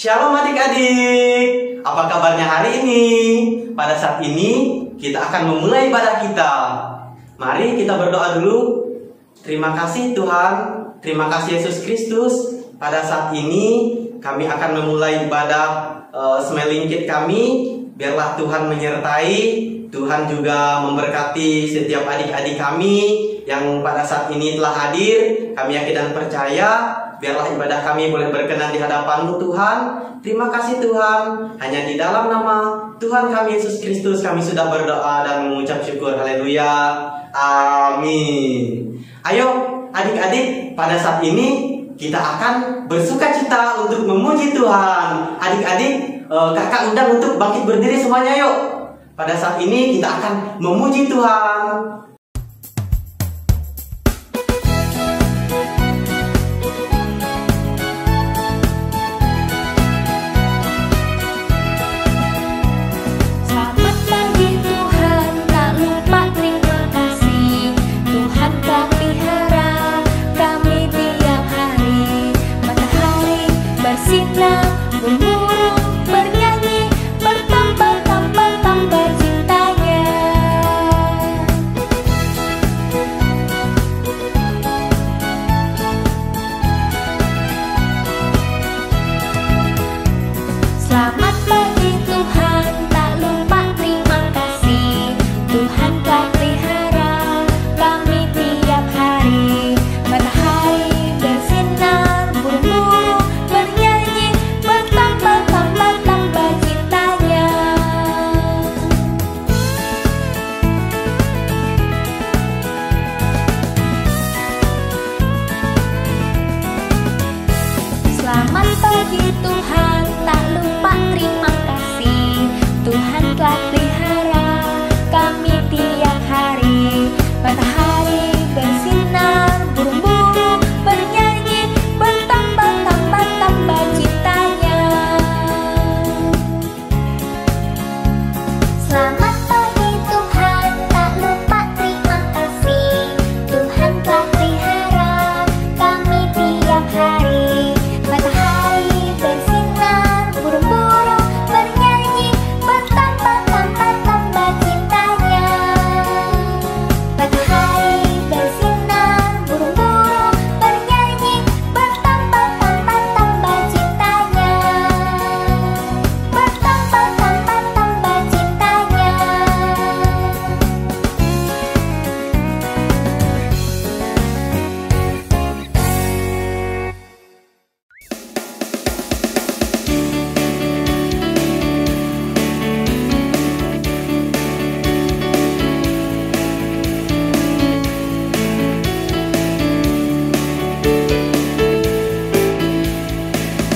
Shalom adik-adik, apa kabarnya hari ini? Pada saat ini kita akan memulai ibadah kita. Mari kita berdoa dulu. Terima kasih Tuhan, terima kasih Yesus Kristus. Pada saat ini kami akan memulai ibadah Semelingkit kami. Biarlah Tuhan menyertai, Tuhan juga memberkati setiap adik-adik kami yang pada saat ini telah hadir. Kami yakin dan percaya, biarlah ibadah kami boleh berkenan di hadapan-Mu Tuhan. Terima kasih Tuhan. Hanya di dalam nama Tuhan kami Yesus Kristus kami sudah berdoa dan mengucap syukur. Haleluya. Amin. Ayo adik-adik, pada saat ini kita akan bersukacita untuk memuji Tuhan. Adik-adik, kakak undang untuk bangkit berdiri semuanya yuk. Pada saat ini kita akan memuji Tuhan.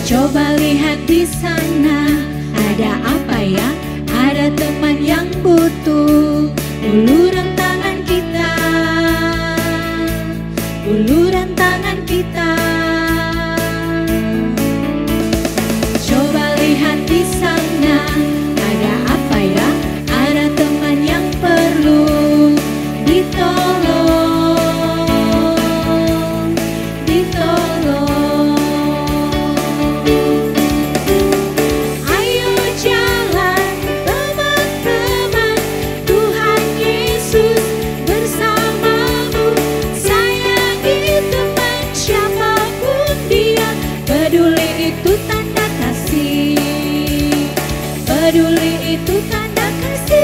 Coba lihat di sana, ada apa ya? Ada teman yang butuh uluran tangan kita, uluran tangan kita. Coba lihat di sana, ada apa ya? Ada teman yang perlu ditolong, ditolong. Peduli itu tanda kasih.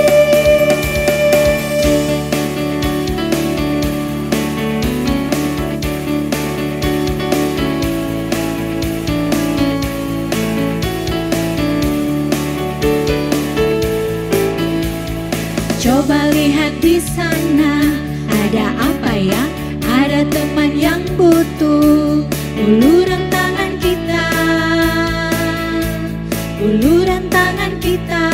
Coba lihat di sana, ada apa ya? Ada teman yang butuh uluran tangan kita, uluran tangan kita.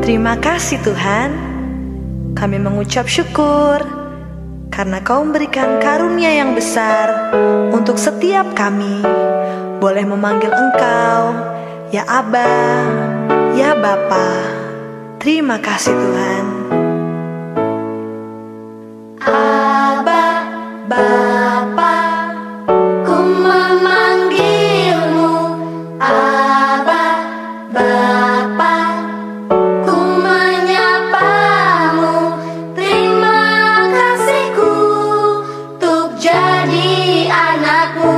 Terima kasih Tuhan, kami mengucap syukur karena Kau memberikan karunia yang besar untuk setiap kami. Boleh memanggil Engkau, ya Aba, ya Bapa. Terima kasih Tuhan. Aba, Bapa, ku memanggilmu. Aba, Bapa, ku menyapamu. Terima kasihku untuk jadi anakmu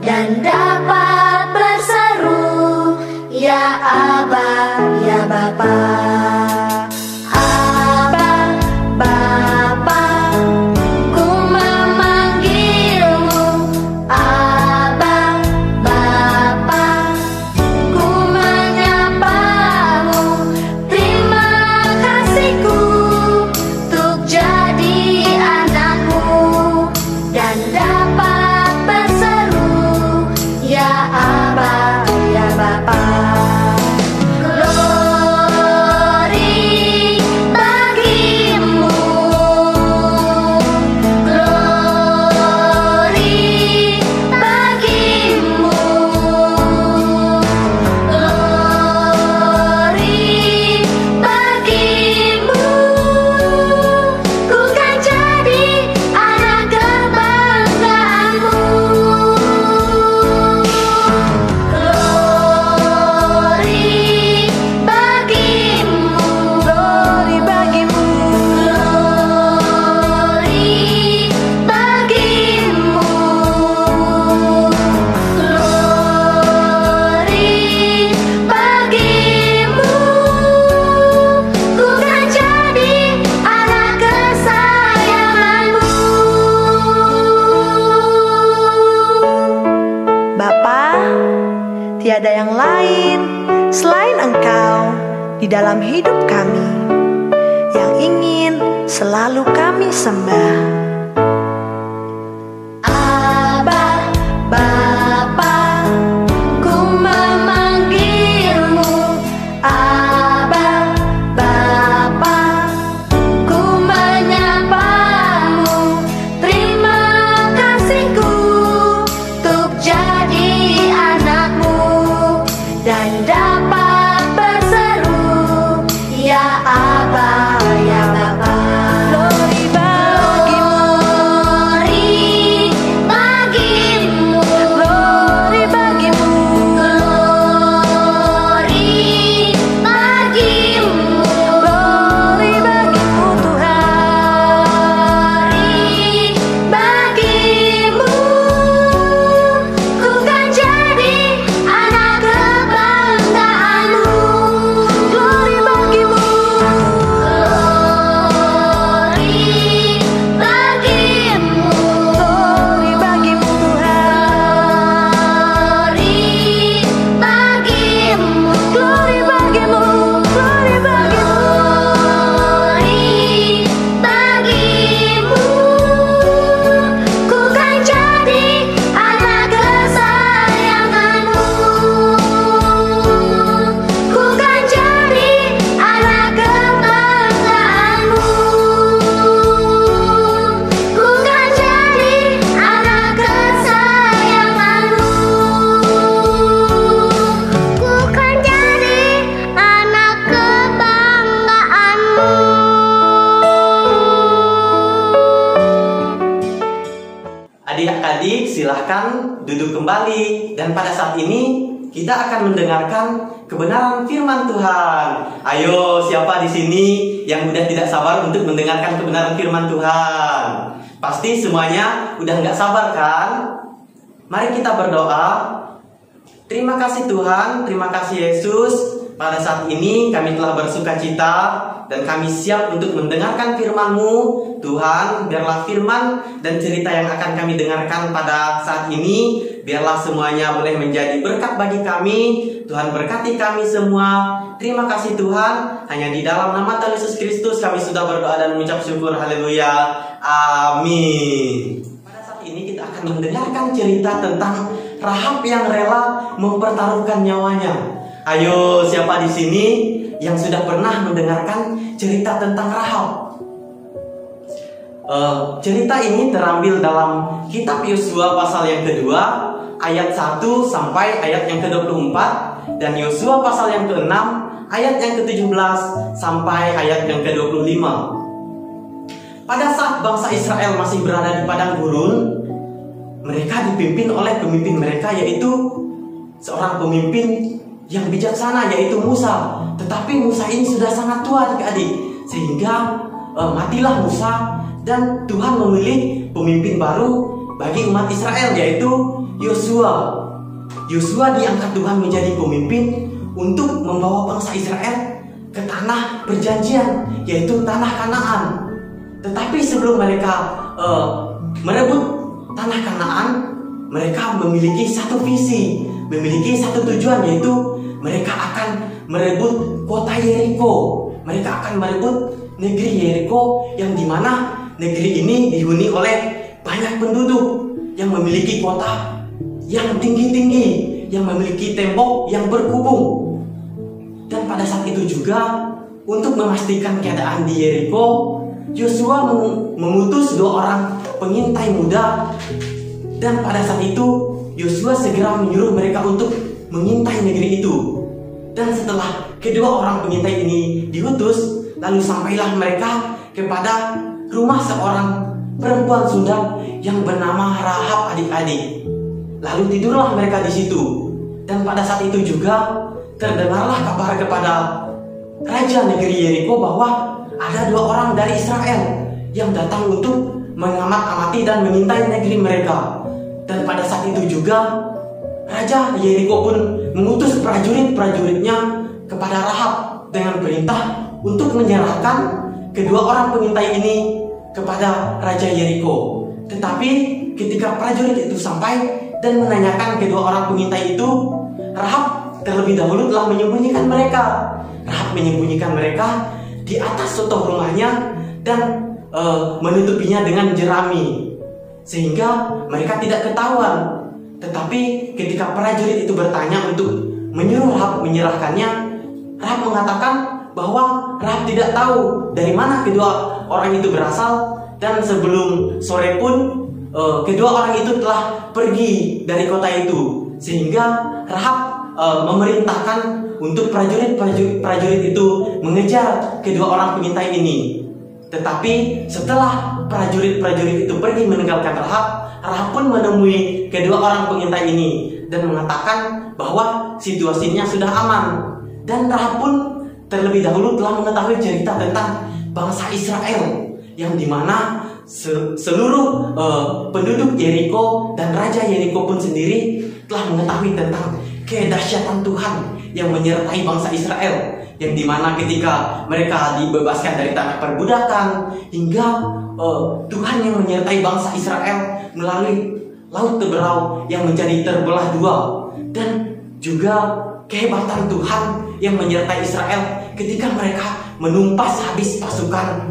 dan dapat berseru, ya Aba, ya Bapa. Tiada yang lain selain Engkau di dalam hidup kami, yang ingin selalu kami sembah. Aba, Bapa, ku memanggilmu. Aba, Bapa, ku menyapamu. Terima kasihku untuk jadi anakmu dan dapat berseru, ya Aba, ya Bapa. Glory bagimu, glory bagimu, glory bagimu, glory bagimu Tuhan. glory bagimu. Ku kan jadi anak kebanggaanmu. Glory bagimu, Glory bagimu, glory bagimu Tuhan. glory bagimu, Glory bagimu, glory bagimu. Ku kan jadi anak kesayanganmu. Ku kan jadi anak kebanggaanmu. Ku kan jadi anak kesayanganmu. Ku kan jadi anak kebanggaanmu. Adik-adik silahkan duduk kembali. Dan pada saat ini kita akan mendengarkan kebenaran firman Tuhan. Ayo, siapa di sini yang udah tidak sabar untuk mendengarkan kebenaran firman Tuhan? Pasti semuanya udah nggak sabar kan? Mari kita berdoa. Terima kasih Tuhan, terima kasih Yesus. Pada saat ini kami telah bersukacita dan kami siap untuk mendengarkan firman-Mu. Tuhan, biarlah firman dan cerita yang akan kami dengarkan pada saat ini, biarlah semuanya boleh menjadi berkat bagi kami. Tuhan berkati kami semua. Terima kasih Tuhan. Hanya di dalam nama Tuhan Yesus Kristus kami sudah berdoa dan mengucap syukur. Haleluya. Amin. Pada saat ini kita akan mendengarkan cerita tentang Rahab yang rela mempertaruhkan nyawanya. Ayo, siapa di sini yang sudah pernah mendengarkan cerita tentang Rahab? Cerita ini terambil dalam kitab Yosua pasal yang kedua, ayat 1 sampai ayat yang ke-24, dan Yosua pasal yang ke-6, ayat yang ke-17 sampai ayat yang ke-25. Pada saat bangsa Israel masih berada di padang gurun, mereka dipimpin oleh pemimpin mereka, yaitu seorang pemimpin yang bijaksana, yaitu Musa. Tetapi Musa ini sudah sangat tua, adik-adik, sehingga matilah Musa, dan Tuhan memilih pemimpin baru bagi umat Israel, yaitu Yosua. Yosua diangkat Tuhan menjadi pemimpin untuk membawa bangsa Israel ke tanah perjanjian, yaitu tanah Kanaan. Tetapi sebelum mereka merebut tanah Kanaan, mereka memiliki satu visi, memiliki satu tujuan, yaitu mereka akan merebut kota Yeriko. Mereka akan merebut negeri Yeriko, yang dimana negeri ini dihuni oleh banyak penduduk yang memiliki kota yang tinggi-tinggi, yang memiliki tembok yang berkubung. Dan pada saat itu juga, untuk memastikan keadaan di Yeriko, Yosua mengutus 2 orang pengintai muda. Dan pada saat itu Yosua segera menyuruh mereka untuk mengintai negeri itu. Dan setelah kedua orang pengintai ini diutus, lalu sampailah mereka kepada rumah seorang perempuan Sunda yang bernama Rahab, adik-adik. Lalu tidurlah mereka di situ. Dan pada saat itu juga terdengarlah kabar kepada raja negeri Yeriko bahwa ada 2 orang dari Israel yang datang untuk mengamat-amati dan mengintai negeri mereka. Dan pada saat itu juga Raja Yeriko pun mengutus prajurit-prajuritnya kepada Rahab dengan perintah untuk menyerahkan kedua orang pengintai ini kepada Raja Yeriko. Tetapi ketika prajurit itu sampai dan menanyakan kedua orang pengintai itu, Rahab terlebih dahulu telah menyembunyikan mereka. Rahab menyembunyikan mereka di atas sotoh rumahnya dan menutupinya dengan jerami, sehingga mereka tidak ketahuan. Tetapi ketika prajurit itu bertanya untuk menyuruh Rahab menyerahkannya, Rahab mengatakan bahwa Rahab tidak tahu dari mana kedua orang itu berasal. Dan sebelum sore pun kedua orang itu telah pergi dari kota itu, sehingga Rahab memerintahkan untuk prajurit itu mengejar kedua orang pengintai ini. Tetapi setelah prajurit itu pergi meninggalkan Rahab, Rahab pun menemui kedua orang pengintai ini dan mengatakan bahwa situasinya sudah aman. Dan Rahab pun terlebih dahulu telah mengetahui cerita tentang bangsa Israel, yang dimana seluruh penduduk Yeriko dan Raja Yeriko pun sendiri telah mengetahui tentang kedahsyatan Tuhan yang menyertai bangsa Israel, yang dimana ketika mereka dibebaskan dari tanah perbudakan, hingga Tuhan yang menyertai bangsa Israel melalui laut Teberau yang menjadi terbelah 2, dan juga kehebatan Tuhan yang menyertai Israel ketika mereka menumpas habis pasukan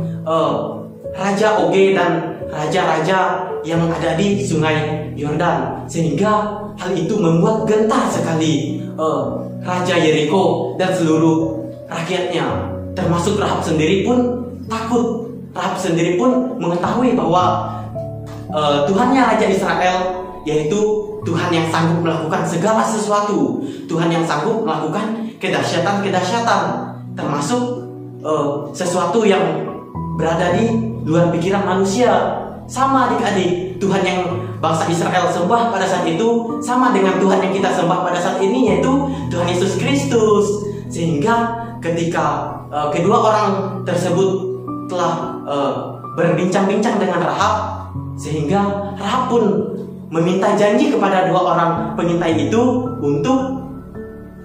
Raja Oge dan raja-raja yang ada di Sungai Yordan, sehingga hal itu membuat gentar sekali Raja Yeriko dan seluruh rakyatnya, termasuk Rahab sendiri pun takut. Rahab sendiri pun mengetahui bahwa Tuhannya Raja Israel, yaitu Tuhan yang sanggup melakukan segala sesuatu, Tuhan yang sanggup melakukan kedahsyatan-kedahsyatan, termasuk sesuatu yang berada di luar pikiran manusia. Sama adik-adik, Tuhan yang bangsa Israel sembah pada saat itu sama dengan Tuhan yang kita sembah pada saat ini, yaitu Tuhan Yesus Kristus. Sehingga ketika kedua orang tersebut telah berbincang-bincang dengan Rahab, sehingga Rahab pun meminta janji kepada 2 orang pengintai itu untuk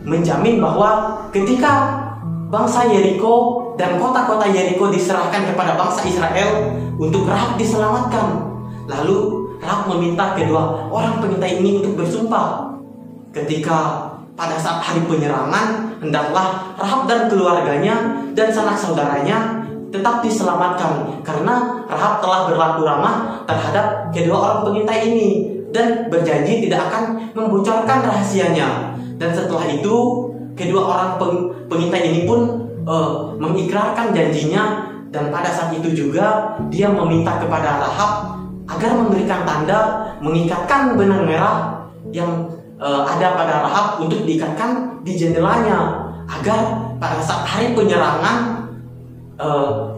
menjamin bahwa ketika bangsa Yeriko dan kota-kota Yeriko diserahkan kepada bangsa Israel, untuk Rahab diselamatkan. Lalu Rahab meminta kedua orang pengintai ini untuk bersumpah, ketika pada saat hari penyerangan hendaklah Rahab dan keluarganya dan sanak saudaranya tetap diselamatkan, karena Rahab telah berlaku ramah terhadap kedua orang pengintai ini dan berjanji tidak akan membocorkan rahasianya. Dan setelah itu kedua orang pengintai ini pun mengikrarkan janjinya, dan pada saat itu juga dia meminta kepada Rahab agar memberikan tanda mengikatkan benang merah yang ada pada Rahab untuk diikatkan di jendelanya, agar pada saat hari penyerangan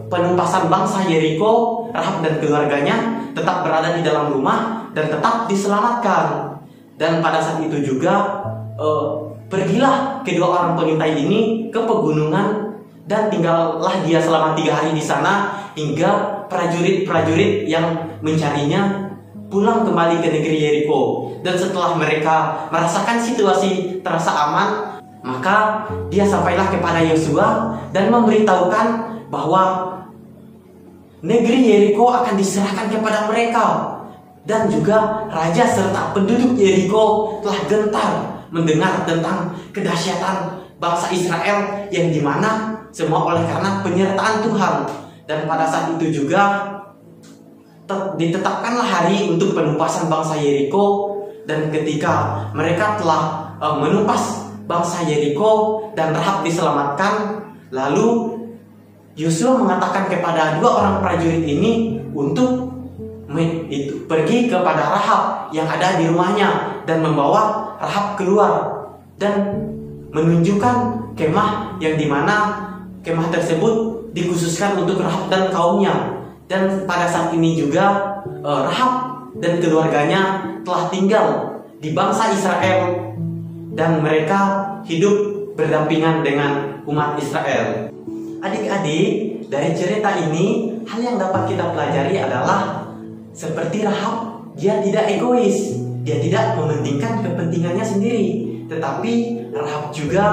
penumpasan bangsa Yeriko, Rahab dan keluarganya tetap berada di dalam rumah dan tetap diselamatkan. Dan pada saat itu juga pergilah kedua orang pengintai ini ke pegunungan, dan tinggallah dia selama 3 hari di sana hingga prajurit-prajurit yang mencarinya pulang kembali ke negeri Yeriko. Dan setelah mereka merasakan situasi terasa aman, maka dia sampailah kepada Yosua dan memberitahukan bahwa negeri Yeriko akan diserahkan kepada mereka. Dan juga raja serta penduduk Yeriko telah gentar mendengar tentang kedahsyatan bangsa Israel yang dimana semua oleh karena penyertaan Tuhan. Dan pada saat itu juga ditetapkanlah hari untuk penumpasan bangsa Yeriko. Dan ketika mereka telah menumpas bangsa Yeriko dan Rahab diselamatkan, lalu Yosua mengatakan kepada 2 orang prajurit ini untuk pergi kepada Rahab yang ada di rumahnya dan membawa Rahab keluar dan menunjukkan kemah yang dimana kemah tersebut dikhususkan untuk Rahab dan kaumnya. Dan pada saat ini juga Rahab dan keluarganya telah tinggal di bangsa Israel, dan mereka hidup berdampingan dengan umat Israel. Adik-adik, dari cerita ini hal yang dapat kita pelajari adalah seperti Rahab, dia tidak egois, dia tidak mementingkan kepentingannya sendiri, tetapi Rahab juga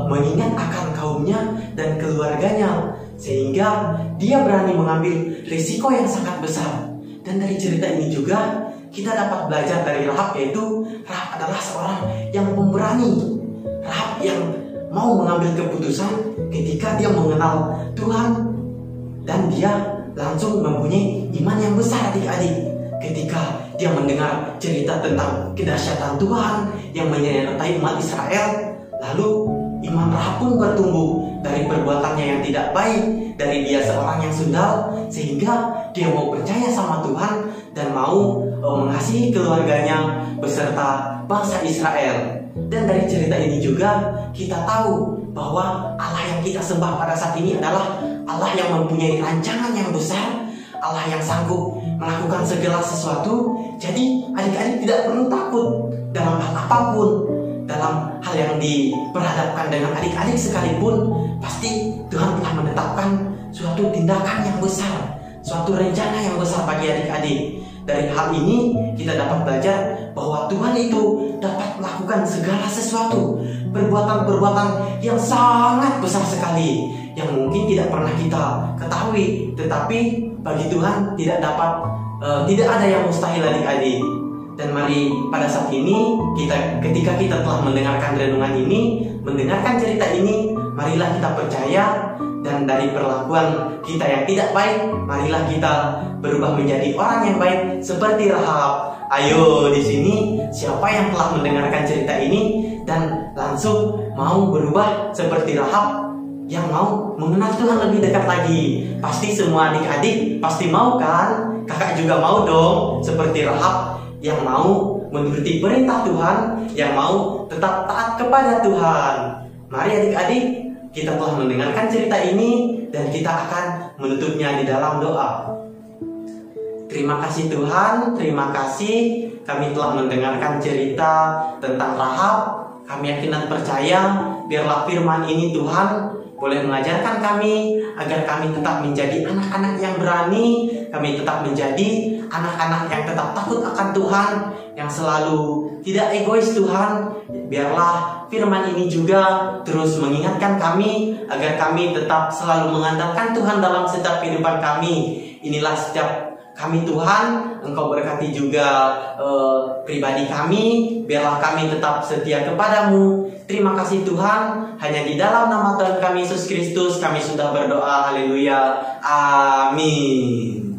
mengingat akan kaumnya dan keluarganya, sehingga dia berani mengambil risiko yang sangat besar. Dan dari cerita ini juga kita dapat belajar dari Rahab, yaitu Rahab adalah seorang yang pemberani, Rahab yang mau mengambil keputusan ketika dia mengenal Tuhan, dan dia langsung mempunyai iman yang besar adik-adik. Ketika dia mendengar cerita tentang kedahsyatan Tuhan yang menyertai umat Israel, lalu iman Rahab pun bertumbuh dari perbuatannya yang tidak baik, dari dia seorang yang sundal, sehingga dia mau percaya sama Tuhan dan mau mengasihi keluarganya beserta bangsa Israel. Dan dari cerita ini juga kita tahu bahwa Allah yang kita sembah pada saat ini adalah Allah yang mempunyai rancangan yang besar, Allah yang sanggup melakukan segala sesuatu. Jadi adik-adik tidak perlu takut dalam hal apapun, dalam hal yang diperhadapkan dengan adik-adik sekalipun, pasti Tuhan telah menetapkan suatu tindakan yang besar, suatu rencana yang besar bagi adik-adik. Dari hal ini kita dapat belajar bahwa Tuhan itu dapat melakukan segala sesuatu, perbuatan-perbuatan yang sangat besar sekali, yang mungkin tidak pernah kita ketahui, tetapi bagi Tuhan tidak ada yang mustahil adik-adik. Dan mari pada saat ini ketika kita telah mendengarkan renungan ini, mendengarkan cerita ini, marilah kita percaya, dan dari perlakuan kita yang tidak baik, marilah kita berubah menjadi orang yang baik seperti Rahab. Ayo di sini siapa yang telah mendengarkan cerita ini dan langsung mau berubah seperti Rahab, yang mau mengenal Tuhan lebih dekat lagi? Pasti semua adik-adik pasti mau kan? Kakak juga mau dong seperti Rahab, yang mau menuruti perintah Tuhan, yang mau tetap taat kepada Tuhan. Mari adik-adik, kita telah mendengarkan cerita ini dan kita akan menutupnya di dalam doa. Terima kasih Tuhan, terima kasih kami telah mendengarkan cerita tentang Rahab. Kami yakin dan percaya biarlah firman ini Tuhan boleh mengajarkan kami agar kami tetap menjadi anak-anak yang berani, kami tetap menjadi anak-anak yang tetap takut akan Tuhan, yang selalu tidak egois Tuhan. Biarlah firman ini juga terus mengingatkan kami agar kami tetap selalu mengandalkan Tuhan dalam setiap kehidupan kami. Inilah setiap kami Tuhan, Engkau berkati juga pribadi kami, biarlah kami tetap setia kepadamu. Terima kasih Tuhan, hanya di dalam nama Tuhan kami Yesus Kristus kami sudah berdoa, haleluya, amin.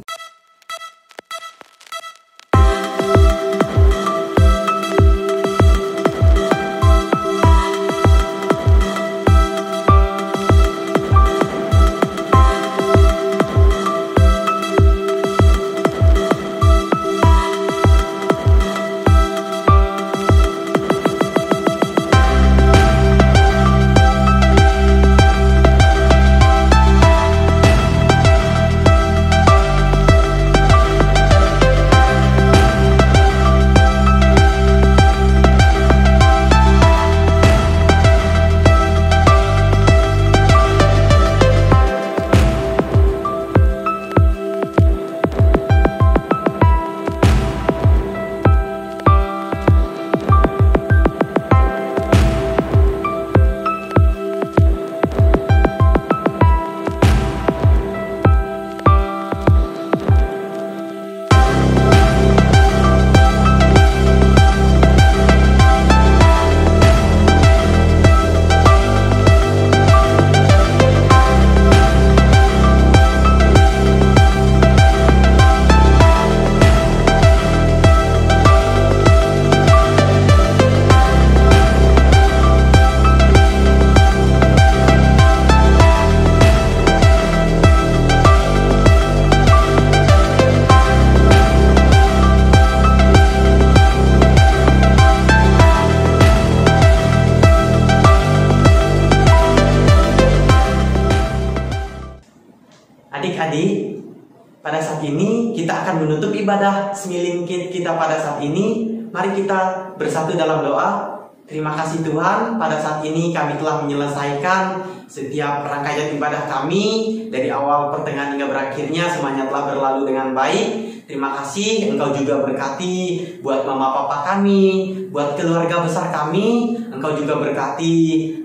saat ini kita akan menutup ibadah semiling kita pada saat ini. Mari kita bersatu dalam doa. Terima kasih Tuhan, pada saat ini kami telah menyelesaikan setiap rangkaian ibadah kami. Dari awal, pertengahan hingga berakhirnya semuanya telah berlalu dengan baik. Terima kasih, Engkau juga berkati buat mama papa kami, buat keluarga besar kami. Engkau juga berkati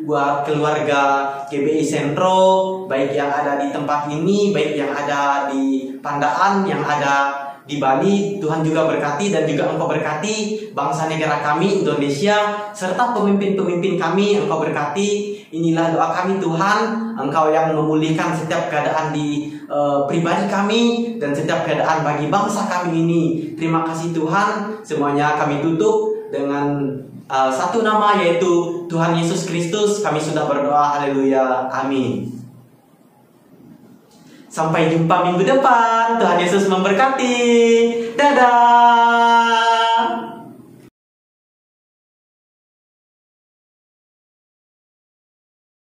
buat keluarga GBI Sentro, baik yang ada di tempat ini, baik yang ada di Pandaan, yang ada di Bali. Tuhan juga berkati, dan juga Engkau berkati bangsa negara kami Indonesia serta pemimpin-pemimpin kami. Engkau berkati. Inilah doa kami Tuhan, Engkau yang memulihkan setiap keadaan di pribadi kami dan setiap keadaan bagi bangsa kami ini. Terima kasih Tuhan. Semuanya kami tutup dengan satu nama, yaitu Tuhan Yesus Kristus. Kami sudah berdoa. Haleluya. Amin. Sampai jumpa minggu depan. Tuhan Yesus memberkati. Dadah.